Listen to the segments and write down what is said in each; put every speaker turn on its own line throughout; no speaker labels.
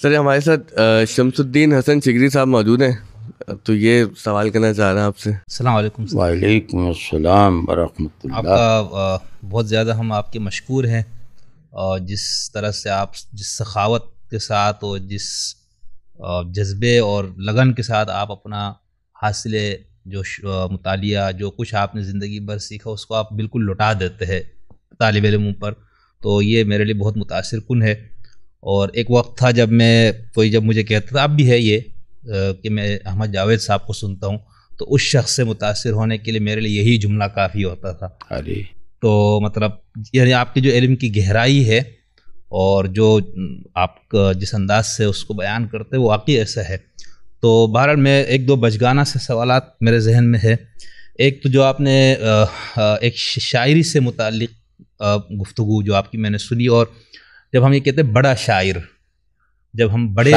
سر ہمارے ساتھ شمس الدین حسن شگری صاحب موجود ہیں, تو یہ سوال کرنا چاہ رہا ہوں آپ سے.
السلام علیکم سر.
وعلیکم السلام ورحمۃ اللہ.
آپ کا بہت زیادہ ہم آپ کے مشکور ہیں, اور جس طرح سے آپ جس سخاوت کے ساتھ اور جس جذبے اور لگن کے ساتھ آپ اپنا حاصل جو مطالعہ جو کچھ آپ نے زندگی بھر سیکھا اس کو آپ بالکل لوٹا دیتے ہیں طالب علموں پر, تو یہ میرے لیے بہت متاثر کن ہے. اور ایک وقت تھا جب جب مجھے کہتا تھا, اب بھی ہے یہ کہ میں احمد جاوید صاحب کو سنتا ہوں, تو اس شخص سے متاثر ہونے کے لیے میرے لیے یہی جملہ کافی ہوتا تھا.
ارے
تو مطلب یعنی آپ کی جو علم کی گہرائی ہے اور جو آپ جس انداز سے اس کو بیان کرتے وہ واقعی ایسا ہے. تو بہرحال میں ایک دو بچگانہ سے سوالات میرے ذہن میں ہے. ایک تو جو آپ نے ایک شاعری سے متعلق گفتگو جو آپ کی میں نے سنی, اور جب ہم یہ کہتے ہیں بڑا شاعر, جب ہم بڑے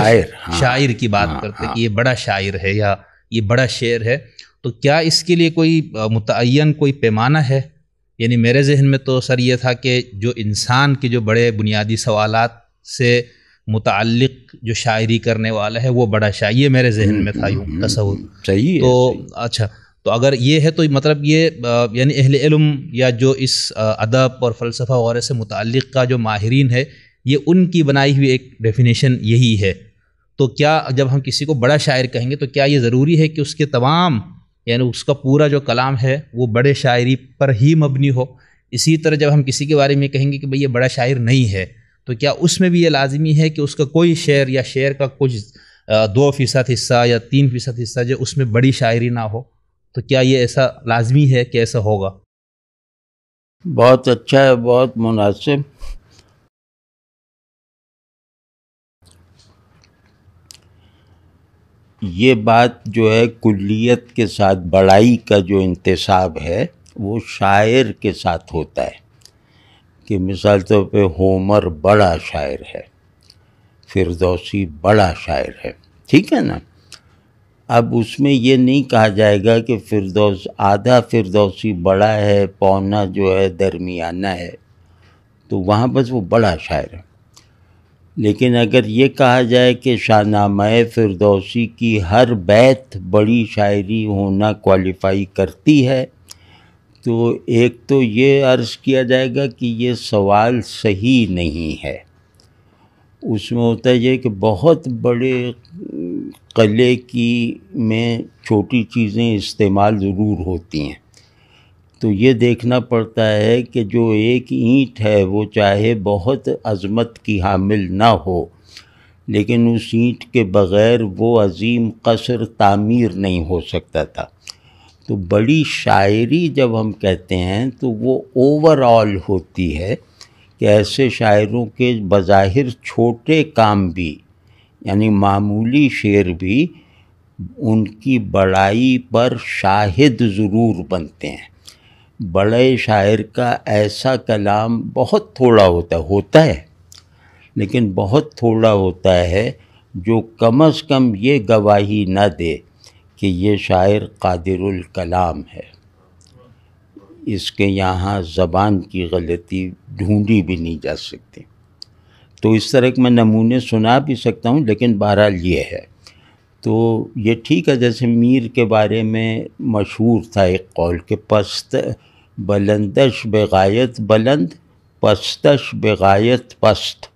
شاعر کی بات کرتے کہ یہ بڑا شاعر ہے یا یہ بڑا شعر ہے, تو کیا اس کے لیے کوئی متعین کوئی پیمانہ ہے؟ یعنی میرے ذہن میں تو سر یہ تھا کہ جو انسان کے جو بڑے بنیادی سوالات سے متعلق جو شاعری کرنے والا ہے وہ بڑا شاعر, یہ میرے ذہن میں تھا یوں تصور.
صحیح ہے.
تو اچھا, تو اگر یہ ہے تو مطلب یہ یعنی اہل علم یا جو اس ادب اور فلسفہ وغیرہ سے متعلق کا جو ماہرین ہے, یہ ان کی بنائی ہوئی ایک ڈیفینیشن یہی ہے. تو کیا جب ہم کسی کو بڑا شاعر کہیں گے تو کیا یہ ضروری ہے کہ اس کے تمام یعنی اس کا پورا جو کلام ہے وہ بڑے شاعری پر ہی مبنی ہو؟ اسی طرح جب ہم کسی کے بارے میں کہیں گے کہ بھئی یہ بڑا شاعر نہیں ہے, تو کیا اس میں بھی یہ لازمی ہے کہ اس کا کوئی شعر یا شعر کا کچھ 2% حصہ یا 3% حصہ جو اس میں بڑی شاعری نہ ہو؟ تو کیا یہ ایسا لازمی ہے کہ ایسا ہوگا؟
بہت اچھا ہے, بہت مناسب. یہ بات جو ہے کلیت کے ساتھ بڑائی کا جو انتصاب ہے وہ شاعر کے ساتھ ہوتا ہے, کہ مثال طور پہ ہومر بڑا شاعر ہے, فردوسی بڑا شاعر ہے, ٹھیک ہے نا. اب اس میں یہ نہیں کہا جائے گا کہ آدھا فردوسی بڑا ہے, پونا جو ہے درمیانہ ہے, تو وہاں بس وہ بڑا شاعر ہے. لیکن اگر یہ کہا جائے کہ شاہنامہ فردوسی کی ہر بیت بڑی شاعری ہونا کوالیفائی کرتی ہے, تو ایک تو یہ عرض کیا جائے گا کہ یہ سوال صحیح نہیں ہے. اس میں ہوتا ہے یہ کہ بہت بڑے قلعے میں چھوٹی چیزیں استعمال ضرور ہوتی ہیں, تو یہ دیکھنا پڑتا ہے کہ جو ایک اینٹ ہے وہ چاہے بہت عظمت کی حامل نہ ہو, لیکن اس اینٹ کے بغیر وہ عظیم قصر تعمیر نہیں ہو سکتا تھا. تو بڑی شاعری جب ہم کہتے ہیں تو وہ اوور آل ہوتی ہے کہ ایسے شاعروں کے بظاہر چھوٹے کام بھی یعنی معمولی شعر بھی ان کی بڑائی پر شاہد ضرور بنتے ہیں. بڑے شاعر کا ایسا کلام بہت تھوڑا ہوتا ہے لیکن بہت تھوڑا ہوتا ہے جو کم از کم یہ گواہی نہ دے کہ یہ شاعر قادر الکلام ہے. اس کے یہاں زبان کی غلطی ڈھونڈی بھی نہیں جا سکتی. تو اس طرح کے میں نمونے سنا بھی سکتا ہوں, لیکن بہرحال یہ ہے. تو یہ ٹھیک ہے, جیسے میر کے بارے میں مشہور تھا ایک قول کہ پست بلندش بغایت بلند پستش بغایت پست,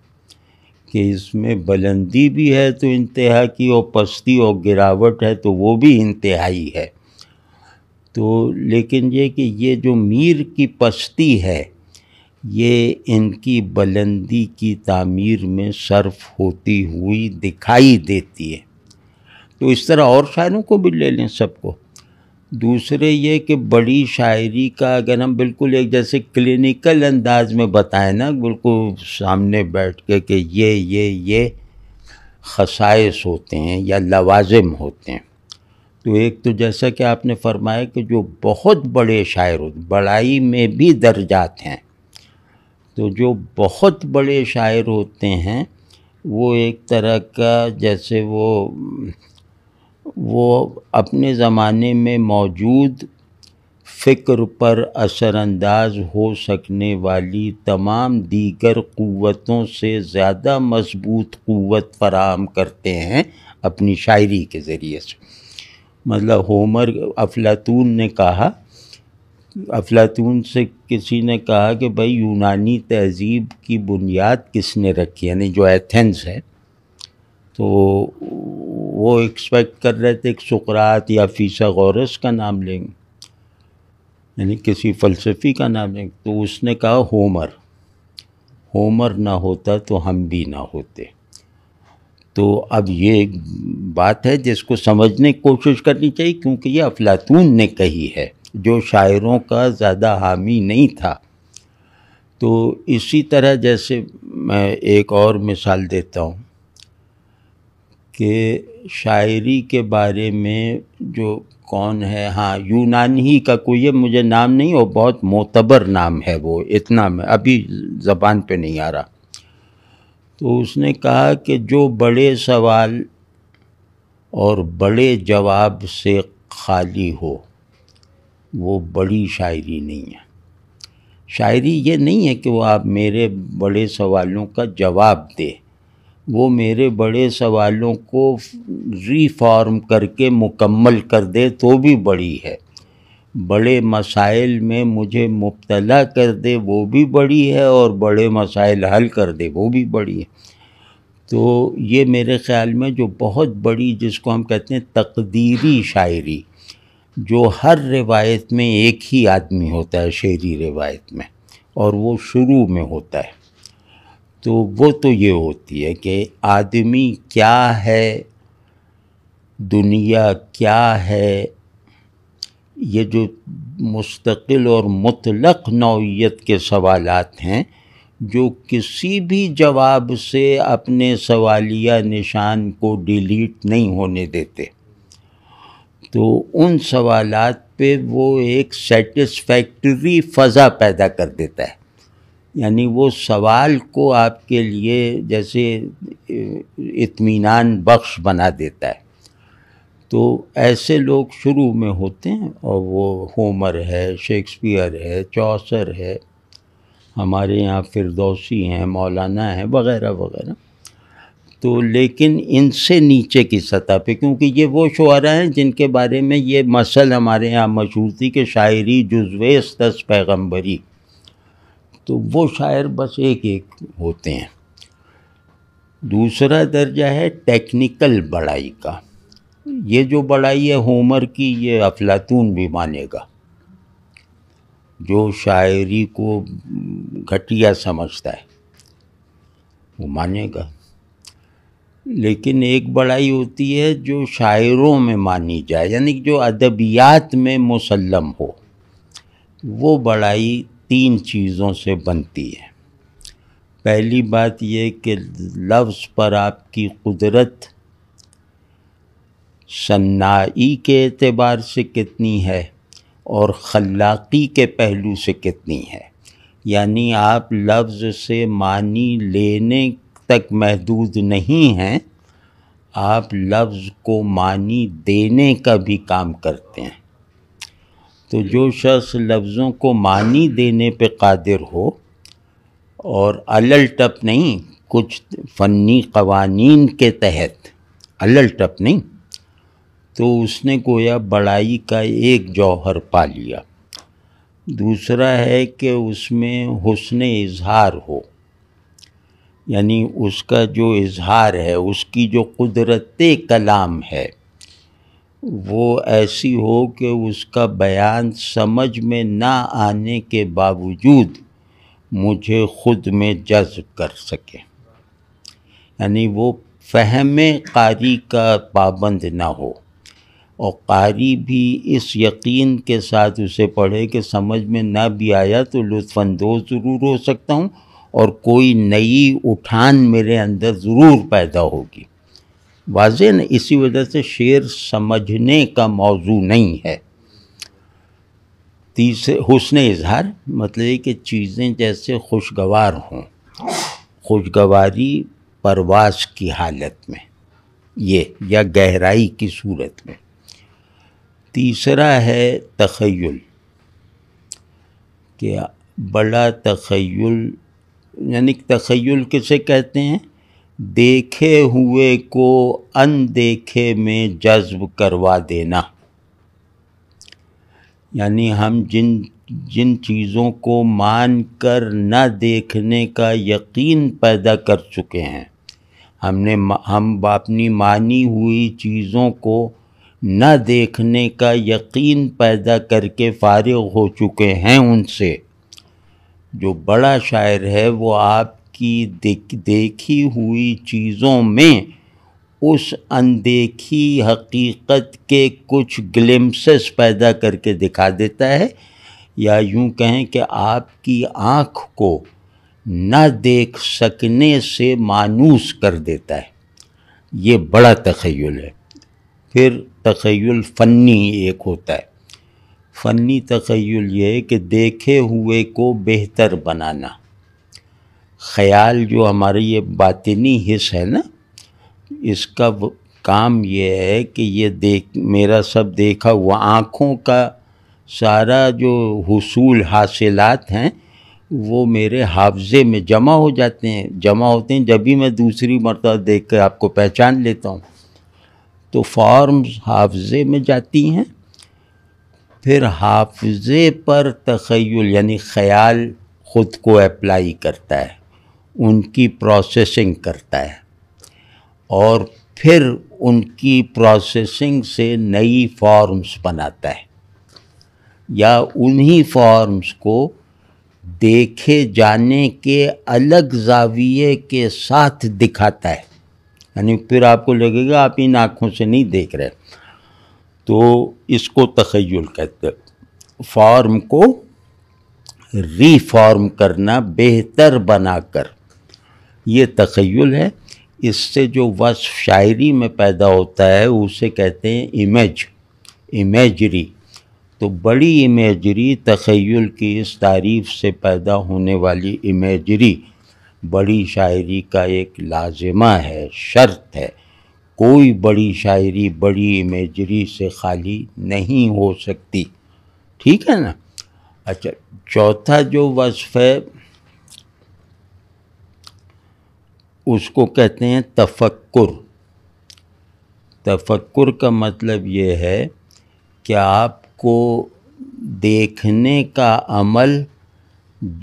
کہ اس میں بلندی بھی ہے تو انتہا کی, اور پستی اور گراوٹ ہے تو وہ بھی انتہائی ہے. تو لیکن یہ کہ یہ جو میر کی پستی ہے یہ ان کی بلندی کی تعمیر میں صرف ہوتی ہوئی دکھائی دیتی ہے. تو اس طرح اور شاعروں کو بھی لے لیں سب کو. دوسرے یہ کہ بڑی شاعری کا اگر ہم بالکل ایک جیسے کلینکل انداز میں بتائیں نا, بالکل سامنے بیٹھ کے کہ یہ خصائص ہوتے ہیں یا لوازم ہوتے ہیں, تو ایک تو جیسا کہ آپ نے فرمایا کہ جو بہت بڑے شاعر ہوتے, بڑائی میں بھی درجات ہیں, تو جو بہت بڑے شاعر ہوتے ہیں وہ ایک طرح کا جیسے وہ اپنے زمانے میں موجود فکر پر اثر انداز ہو سکنے والی تمام دیگر قوتوں سے زیادہ مضبوط قوت فراہم کرتے ہیں اپنی شاعری کے ذریعے سے. مطلب ہومر، افلاطون نے کہا، افلاطون سے کسی نے کہا کہ بھائی یونانی تہذیب کی بنیاد کس نے رکھی، یعنی جو ایتھنز ہے، تو وہ ایکسپیکٹ کر رہے تھے کہ سقراط یا فیثاغورس کا نام لیں گے، یعنی کسی فلسفی کا نام لیں گے. تو اس نے کہا ہومر نہ ہوتا تو ہم بھی نہ ہوتے. تو اب یہ ایک بات ہے جس کو سمجھنے کی کوشش کرنی چاہیے، کیونکہ یہ افلاطون نے کہی ہے جو شاعروں کا زیادہ حامی نہیں تھا. تو اسی طرح جیسے میں ایک اور مثال دیتا ہوں کہ شاعری کے بارے میں جو کون ہے، ہاں یونانی کا کوئی ہے، مجھے نام نہیں، اور بہت معتبر نام ہے وہ، اتنا میں ابھی زبان پہ نہیں آ رہا. تو اس نے کہا کہ جو بڑے سوال اور بڑے جواب سے خالی ہو وہ بڑی شاعری نہیں ہے. شاعری یہ نہیں ہے کہ وہ آپ میرے بڑے سوالوں کا جواب دے، وہ میرے بڑے سوالوں کو ری فارم کر کے مکمل کر دے تو بھی بڑی ہے. بڑے مسائل میں مجھے مبتلا کر دے وہ بھی بڑی ہے، اور بڑے مسائل حل کر دے وہ بھی بڑی ہے. تو یہ میرے خیال میں جو بہت بڑی، جس کو ہم کہتے ہیں تقدیری شاعری، جو ہر روایت میں ایک ہی آدمی ہوتا ہے شعری روایت میں، اور وہ شروع میں ہوتا ہے، تو وہ تو یہ ہوتی ہے کہ آدمی کیا ہے، دنیا کیا ہے. یہ جو مستقل اور مطلق نوعیت کے سوالات ہیں جو کسی بھی جواب سے اپنے سوالیہ نشان کو ڈیلیٹ نہیں ہونے دیتے، تو ان سوالات پہ وہ ایک سیٹسفیکٹری فضا پیدا کر دیتا ہے. یعنی وہ سوال کو آپ کے لیے جیسے اطمینان بخش بنا دیتا ہے. تو ایسے لوگ شروع میں ہوتے ہیں، اور وہ ہومر ہے، شیکسپیئر ہے، چوسر ہے، ہمارے یہاں فردوسی ہیں، مولانا ہیں، وغیرہ وغیرہ. تو لیکن ان سے نیچے کی سطح پہ، کیونکہ یہ وہ شعراء ہیں جن کے بارے میں یہ مثل ہمارے یہاں مشہور تھی کہ شاعری جزویست از پیغمبری، تو وہ شاعر بس ایک ہوتے ہیں. دوسرا درجہ ہے ٹیکنیکل بڑائی کا. یہ جو بڑائی ہے ہومر کی، یہ افلاطون بھی مانے گا. جو شاعری کو گھٹیا سمجھتا ہے وہ مانے گا. لیکن ایک بڑائی ہوتی ہے جو شاعروں میں مانی جائے، یعنی جو ادبیات میں مسلم ہو. وہ بڑائی 3 چیزوں سے بنتی ہے. پہلی بات یہ کہ لفظ پر آپ کی قدرت صناعی کے اعتبار سے کتنی ہے اور خلاقی کے پہلو سے کتنی ہے. یعنی آپ لفظ سے معنی لینے تک محدود نہیں ہیں، آپ لفظ کو معنی دینے کا بھی کام کرتے ہیں. تو جو شخص لفظوں کو معنی دینے پہ قادر ہو، اور علل ٹپ نہیں، کچھ فنی قوانین کے تحت، علل ٹپ نہیں، تو اس نے گویا بڑائی کا ایک جوہر پا لیا. دوسرا ہے کہ اس میں حسن اظہار ہو، یعنی اس کا جو اظہار ہے، اس کی جو قدرت کلام ہے، وہ ایسی ہو کہ اس کا بیان سمجھ میں نہ آنے کے باوجود مجھے خود میں جذب کر سکے. یعنی وہ فہم قاری کا پابند نہ ہو، اور قاری بھی اس یقین کے ساتھ اسے پڑھے کہ سمجھ میں نہ بھی آیا تو لطف اندوز ضرور ہو سکتا ہوں، اور کوئی نئی اٹھان میرے اندر ضرور پیدا ہوگی. واضح نا؟ اسی وجہ سے شعر سمجھنے کا موضوع نہیں ہے. تیسرے حسن اظہار مطلب یہ کہ چیزیں جیسے خوشگوار ہوں، خوشگواری پرواز کی حالت میں، یہ یا گہرائی کی صورت میں. تیسرا ہے تخیل. کہ بڑا تخیل، یعنی تخیل کسے کہتے ہیں؟ دیکھے ہوئے کو اندیکھے میں جذب کروا دینا. یعنی ہم جن چیزوں کو مان کر نہ دیکھنے کا یقین پیدا کر چکے ہیں، ہم اپنی مانی ہوئی چیزوں کو نہ دیکھنے کا یقین پیدا کر کے فارغ ہو چکے ہیں ان سے. جو بڑا شاعر ہے وہ آپ کی دیکھی ہوئی چیزوں میں اس اندیکھی حقیقت کے کچھ گلمسز پیدا کر کے دکھا دیتا ہے، یا یوں کہیں کہ آپ کی آنکھ کو نہ دیکھ سکنے سے مانوس کر دیتا ہے. یہ بڑا تخیل ہے. پھر تخیل فنی ایک ہوتا ہے. فنی تخیل یہ ہے کہ دیکھے ہوئے کو بہتر بنانا. خیال جو ہماری یہ باطنی حص ہے نا، اس کا کام یہ ہے کہ یہ میرا سب دیکھا ہوا، آنکھوں کا سارا جو حصول حاصلات ہیں وہ میرے حافظے میں جمع ہوتے ہیں جب بھی میں دوسری مرتبہ دیکھ کر آپ کو پہچان لیتا ہوں. تو فارمز حافظے میں جاتی ہیں، پھر حافظے پر تخیل یعنی خیال خود کو اپلائی کرتا ہے، ان کی پروسیسنگ کرتا ہے، اور پھر ان کی پروسیسنگ سے نئی فارمز بناتا ہے، یا انہی فارمز کو دیکھے جانے کے الگ زاویے کے ساتھ دکھاتا ہے. یعنی پھر آپ کو لگے گا آپ ان آنکھوں سے نہیں دیکھ رہے. تو اس کو تخیل کہتے ہیں. فارم کو ری فارم کرنا، بہتر بنا کر، یہ تخیل ہے. اس سے جو وصف شاعری میں پیدا ہوتا ہے اسے کہتے ہیں امیجری. تو بڑی امیجری، تخیل کی اس تعریف سے پیدا ہونے والی امیجری بڑی شاعری کا ایک لازمہ ہے، شرط ہے. کوئی بڑی شاعری بڑی امیجری سے خالی نہیں ہو سکتی. ٹھیک ہے نا؟ اچھا، چوتھا جو وصف ہے اس کو کہتے ہیں تفکر. تفکر کا مطلب یہ ہے کہ آپ کو دیکھنے کا عمل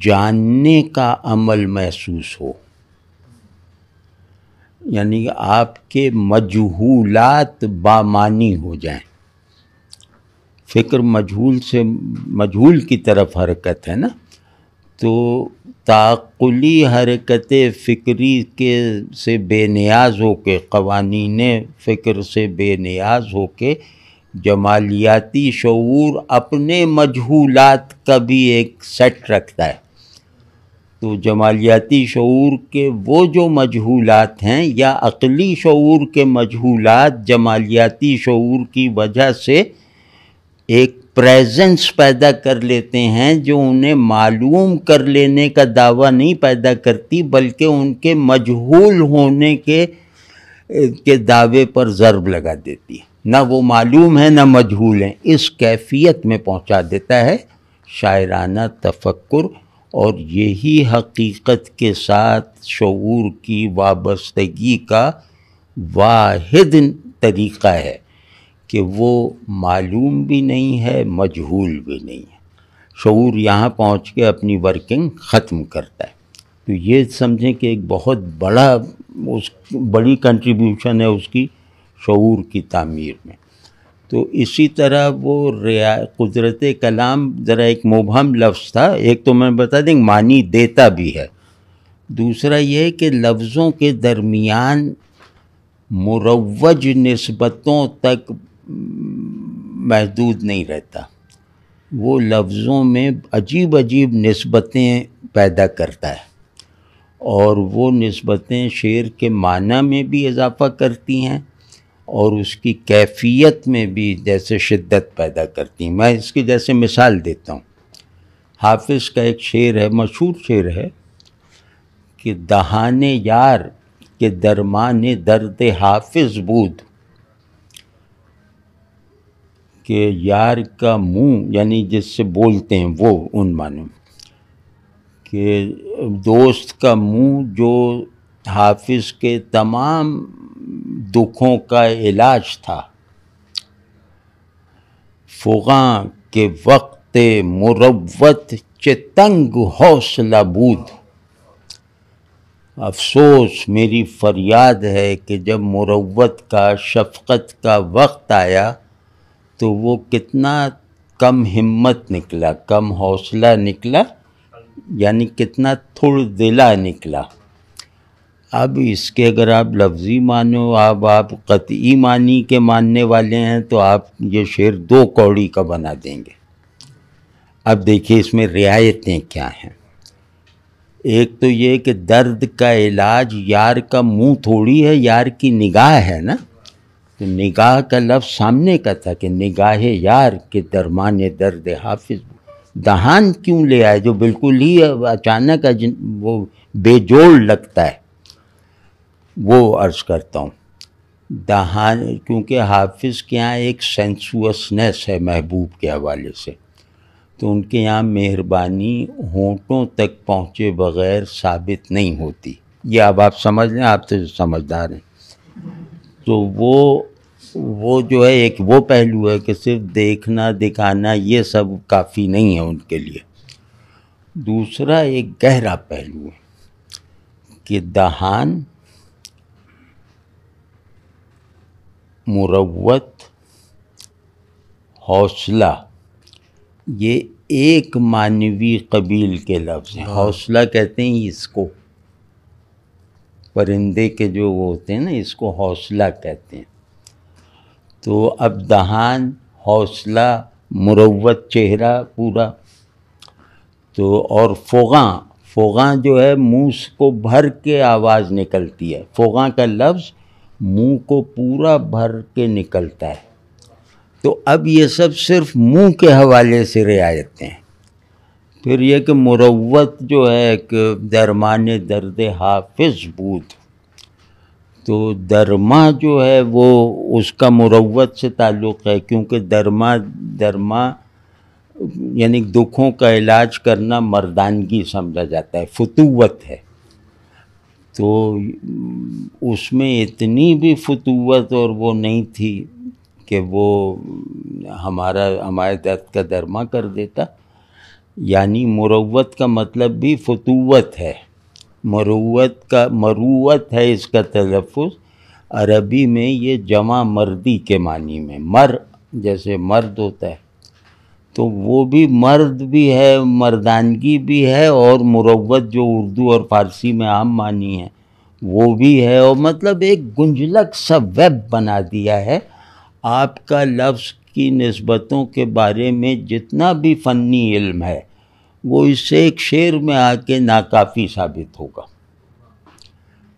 جاننے کا عمل محسوس ہو. یعنی آپ کے مجہولات بامانی ہو جائیں. فکر مجہول سے مجہول کی طرف حرکت ہے نا، تو تعقلی حرکت فکری سے بے نیاز ہو کے، قوانین فکر سے بے نیاز ہو کے، جمالیاتی شعور اپنے مجہولات کا بھی ایک سیٹ رکھتا ہے. تو جمالیاتی شعور کے وہ جو مجہولات ہیں، یا عقلی شعور کے مجہولات جمالیاتی شعور کی وجہ سے ایک پریزنس پیدا کر لیتے ہیں جو انہیں معلوم کر لینے کا دعویٰ نہیں پیدا کرتی، بلکہ ان کے مجہول ہونے کے دعوے پر ضرب لگا دیتی ہے. نہ وہ معلوم ہے نہ مجہول ہیں، اس کیفیت میں پہنچا دیتا ہے شاعرانہ تفکر. اور یہی حقیقت کے ساتھ شعور کی وابستگی کا واحد طریقہ ہے کہ وہ معلوم بھی نہیں ہے، مجہول بھی نہیں ہے. شعور یہاں پہنچ کے اپنی ورکنگ ختم کرتا ہے. تو یہ سمجھیں کہ ایک بہت بڑی کنٹریبیوشن ہے اس کی شعور کی تعمیر میں. تو اسی طرح وہ قدرت کلام ذرا ایک مبہم لفظ تھا. ایک تو میں بتا دیں معنی دیتا بھی ہے، دوسرا یہ کہ لفظوں کے درمیان مروج نسبتوں تک محدود نہیں رہتا. وہ لفظوں میں عجیب نسبتیں پیدا کرتا ہے، اور وہ نسبتیں شعر کے معنی میں بھی اضافہ کرتی ہیں اور اس کی کیفیت میں بھی جیسے شدت پیدا کرتی ہیں. میں اس کی جیسے مثال دیتا ہوں. حافظ کا ایک شعر ہے، مشہور شعر ہے کہ دہان یار کے درمان درد حافظ بود. کہ یار کا منہ یعنی جس سے بولتے ہیں وہ، ان معنوں میں کہ دوست کا منہ جو حافظ کے تمام دکھوں کا علاج تھا، فغاں کے وقت مروت چتنگ حوصلہ بود. افسوس میری فریاد ہے کہ جب مروت کا، شفقت کا وقت آیا تو وہ کتنا کم ہمت نکلا، کم حوصلہ نکلا، یعنی کتنا تھوڑ دلا نکلا. اب اس کے اگر آپ لفظی مانو، آپ قطعی معنی کے ماننے والے ہیں تو آپ یہ شعر 2 کوڑی کا بنا دیں گے. اب دیکھیے اس میں رعایتیں کیا ہیں. ایک تو یہ کہ درد کا علاج یار کا منہ تھوڑی ہے، یار کی نگاہ ہے نا. تو نگاہ کا لفظ سامنے کا تھا کہ نگاہ یار کے درمان درد حافظ. دہان کیوں لے آئے جو بالکل ہی اچانک وہ بے جوڑ لگتا ہے، وہ عرض کرتا ہوں. دہان کیونکہ حافظ کے یہاں ایک سینسوسنس ہے محبوب کے حوالے سے، تو ان کے یہاں مہربانی ہونٹوں تک پہنچے بغیر ثابت نہیں ہوتی. یہ اب آپ سمجھ لیں، آپ تو سمجھدار ہیں. تو وہ جو ہے ایک وہ پہلو ہے کہ صرف دیکھنا دکھانا یہ سب کافی نہیں ہے ان کے لیے. دوسرا ایک گہرا پہلو ہے کہ دہان، مروت، حوصلہ، یہ ایک معنوی قبیل کے لفظ ہیں. حوصلہ کہتے ہیں اس کو، پرندے کے جو وہ ہوتے ہیں نا، اس کو حوصلہ کہتے ہیں. تو اب دہان، حوصلہ، مروت چہرہ پورا، تو اور فغاں جو ہے منہ کو بھر کے آواز نکلتی ہے. فغاں کا لفظ منہ کو پورا بھر کے نکلتا ہے. تو اب یہ سب صرف منہ کے حوالے سے رعایتیں ہیں. پھر یہ کہ مروت جو ہے کہ درمان درد حافظ بود، تو درما جو ہے وہ اس کا مروت سے تعلق ہے، کیونکہ درما یعنی دکھوں کا علاج کرنا مردانگی سمجھا جاتا ہے، فتوت ہے. تو اس میں اتنی بھی فتوت اور وہ نہیں تھی کہ وہ ہمارے درد کا درما کر دیتا. یعنی مروت کا مطلب بھی فتوت ہے. مروت ہے اس کا تلفظ. عربی میں یہ جمع مردی کے معنی میں، جیسے مرد ہوتا ہے تو وہ بھی مرد بھی ہے، مردانگی بھی ہے، اور مروت جو اردو اور فارسی میں عام معنی ہے وہ بھی ہے. اور مطلب ایک گنجلک سا ویب بنا دیا ہے. آپ کا لفظ کی نسبتوں کے بارے میں جتنا بھی فنی علم ہے وہ اس سے ایک شعر میں آ کے ناکافی ثابت ہوگا.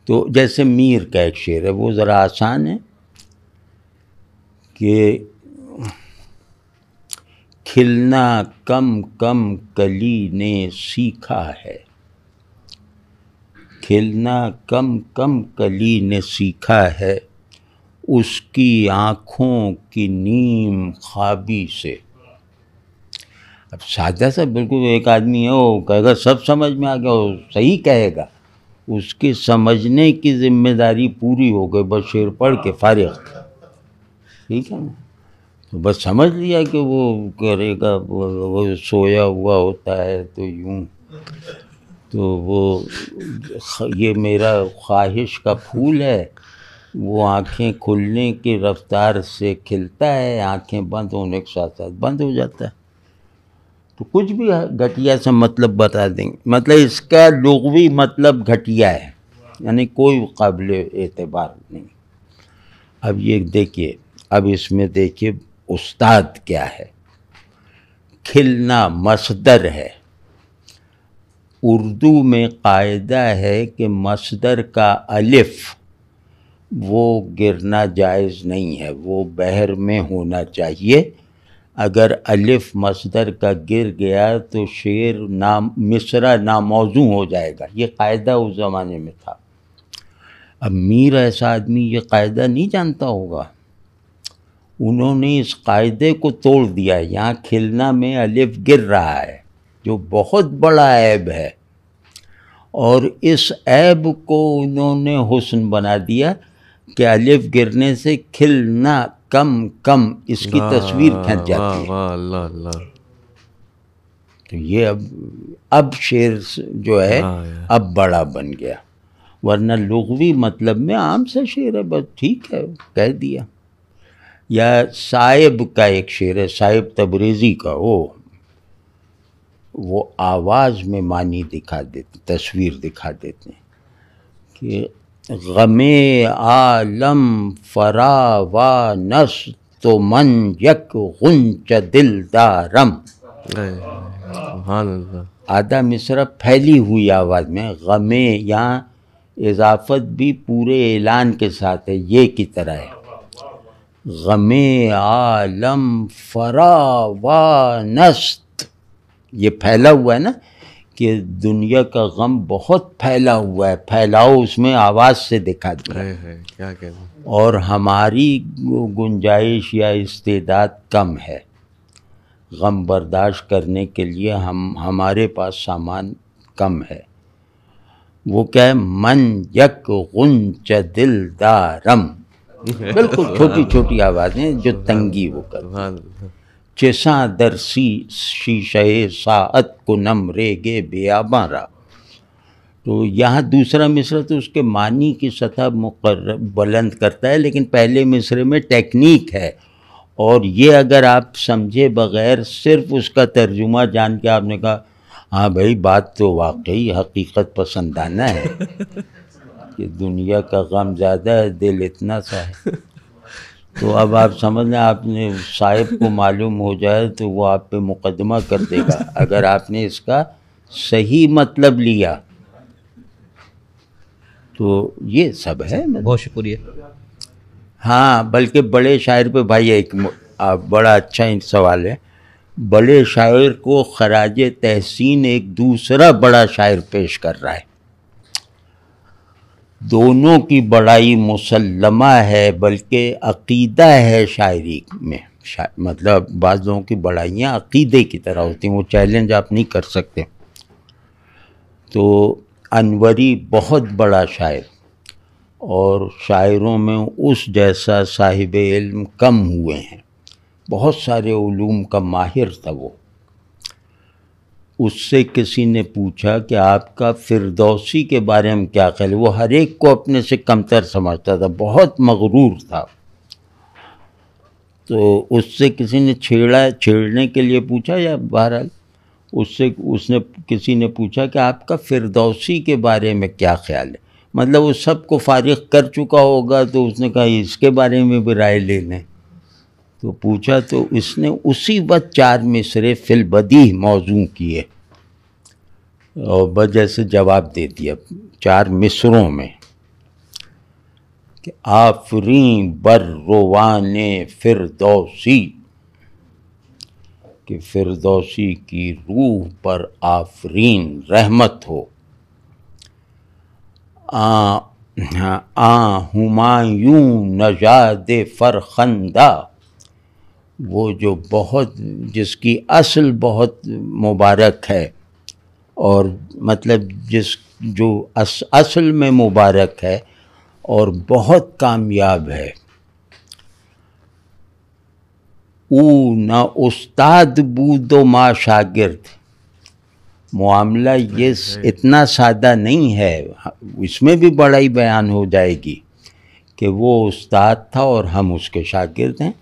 تو جیسے میر کا ایک شعر ہے، وہ ذرا آسان ہے کہ کھلنا کم کم کلی نے سیکھا ہے، کھلنا کم کم کلی نے سیکھا ہے، اس کی آنکھوں کی نیم خوابی سے. اب سادہ سا بالکل ایک آدمی ہے وہ کہے گا سب سمجھ میں آ گیا، وہ صحیح کہے گا، اس کی سمجھنے کی ذمہ داری پوری ہو گئی. بس شعر پڑھ کے فارغ، ٹھیک ہے نا. تو بس سمجھ لیا کہ وہ کرے گا، وہ سویا ہوا ہوتا ہے تو یوں، تو وہ یہ میرا خواہش کا پھول ہے، وہ آنکھیں کھلنے کی رفتار سے کھلتا ہے، آنکھیں بند ہونے کے ساتھ ساتھ بند ہو جاتا ہے. تو کچھ بھی گھٹیا سے مطلب بتا دیں گے، مطلب اس کا لغوی مطلب گھٹیا ہے، یعنی کوئی قابل اعتبار نہیں. اب یہ دیکھیے، اب اس میں دیکھیے استاد کیا ہے. کھلنا مصدر ہے. اردو میں قاعدہ ہے کہ مصدر کا الف وہ گرنا جائز نہیں ہے، وہ بحر میں ہونا چاہیے. اگر الف مصدر کا گر گیا تو شعر مصرع ناموزوں ہو جائے گا. یہ قاعدہ اس زمانے میں تھا. اب میر ایسا آدمی یہ قاعدہ نہیں جانتا ہوگا، انہوں نے اس قاعدے کو توڑ دیا. یہاں کھلنا میں الف گر رہا ہے جو بہت بڑا عیب ہے. اور اس عیب کو انہوں نے حسن بنا دیا کہ الف گرنے سے کھلنا کم کم اس کی تصویر کھنچ جاتی ہے.
واہ اللہ اللہ.
تو یہ اب شعر جو ہے اب بڑا بن گیا، ورنہ لغوی مطلب میں عام سا شعر ہے، بس ٹھیک ہے کہہ دیا. یا صائب کا ایک شعر ہے، صائب تبریزی کا، وہ آواز میں معنی دکھا دیتے، تصویر دکھا دیتے ہیں کہ غم عالم فراوانس تو من یک غنچ دل دارم.
سبحان اللہ.
آدھا مصرع پھیلی ہوئی آواز میں، غم، یہاں اضافت بھی پورے اعلان کے ساتھ ہے، یہ کی طرح ہے. غم عالم فراوانست، یہ پھیلا ہوا ہے نا کہ دنیا کا غم بہت پھیلا ہوا ہے، پھیلاؤ اس میں آواز سے دکھا دیا.
کیا کہتے ہیں.
اور ہماری گنجائش یا استعداد کم ہے غم برداشت کرنے کے لیے، ہمارے پاس سامان کم ہے. وہ کیا ہے، من یک غنچ دل دارم، بالکل چھوٹی چھوٹی آوازیں جو تنگی وہ کرتی. چساں در شیشہ ساعت کو نم ریگے بیاباں را. تو یہاں دوسرا مصرع تو اس کے معنی کی سطح بلند کرتا ہے، لیکن پہلے مصرع میں ٹیکنیک ہے، اور یہ اگر آپ سمجھے بغیر صرف اس کا ترجمہ جان کے آپ نے کہا ہاں بھائی بات تو واقعی حقیقت پسندانہ ہے کہ دنیا کا غم زیادہ ہے، دل اتنا سا ہے. تو اب آپ سمجھ لیں، آپ نے صاحب کو معلوم ہو جائے تو وہ آپ پہ مقدمہ کر دے گا اگر آپ نے اس کا صحیح مطلب لیا. تو یہ سب ہے.
بہت شکریہ.
ہاں بلکہ بڑے شاعر پہ بھائی ایک بڑا اچھا سوال ہے. بڑے شاعر کو خراج تحسین ایک دوسرا بڑا شاعر پیش کر رہا ہے. دونوں کی بڑائی مسلمہ ہے، بلکہ عقیدہ ہے شاعری میں. مطلب بعض لوگوں کی بڑائیاں عقیدے کی طرح ہوتی ہیں، وہ چیلنج آپ نہیں کر سکتے. تو انوری بہت بڑا شاعر، اور شاعروں میں اس جیسا صاحب علم کم ہوئے ہیں، بہت سارے علوم کا ماہر تھا وہ. اس سے کسی نے پوچھا کہ آپ کا فردوسی کے بارے میں کیا خیال ہے. وہ ہر ایک کو اپنے سے کمتر سمجھتا تھا، بہت مغرور تھا. تو اس سے کسی نے چھیڑنے کے لیے پوچھا، یا بہرحال اس نے کسی نے پوچھا کہ آپ کا فردوسی کے بارے میں کیا خیال ہے. مطلب وہ سب کو فارغ کر چکا ہوگا، تو اس نے کہا اس کے بارے میں بھی رائے لے لیں. تو پوچھا تو اس نے اسی وقت 4 مصرے فی البدیہہ موزوں کیے اور وجہ سے جواب دے دیا 4 مصروں میں کہ آفرین بر روان فردوسی، کہ فردوسی کی روح پر آفرین رحمت ہو. ہمایوں نژاد فرخندہ، وہ جو بہت، جس کی اصل بہت مبارک ہے، اور مطلب جو اصل میں مبارک ہے اور بہت کامیاب ہے. او نہ استاد بود و ما شاگرد. معاملہ یہ اتنا سادہ نہیں ہے، اس میں بھی بڑائی بیان ہو جائے گی کہ وہ استاد تھا اور ہم اس کے شاگرد ہیں.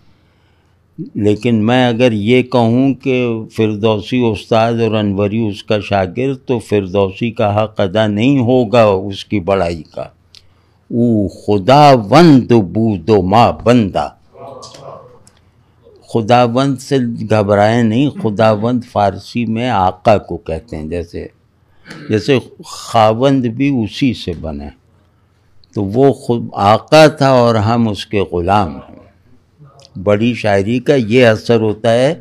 لیکن میں اگر یہ کہوں کہ فردوسی استاد اور انوری اس کا شاگرد، تو فردوسی کا حق ادا نہیں ہوگا اس کی بڑائی کا. او خداوند بود و ما بندہ. خداوند سے گھبرائے نہیں، خداوند فارسی میں آقا کو کہتے ہیں، جیسے خاوند بھی اسی سے بنا، تو وہ خود آقا تھا اور ہم اس کے غلام ہیں. بڑی شاعری کا یہ اثر ہوتا ہے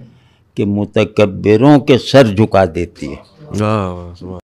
کہ متکبروں کے سر جھکا دیتی ہے.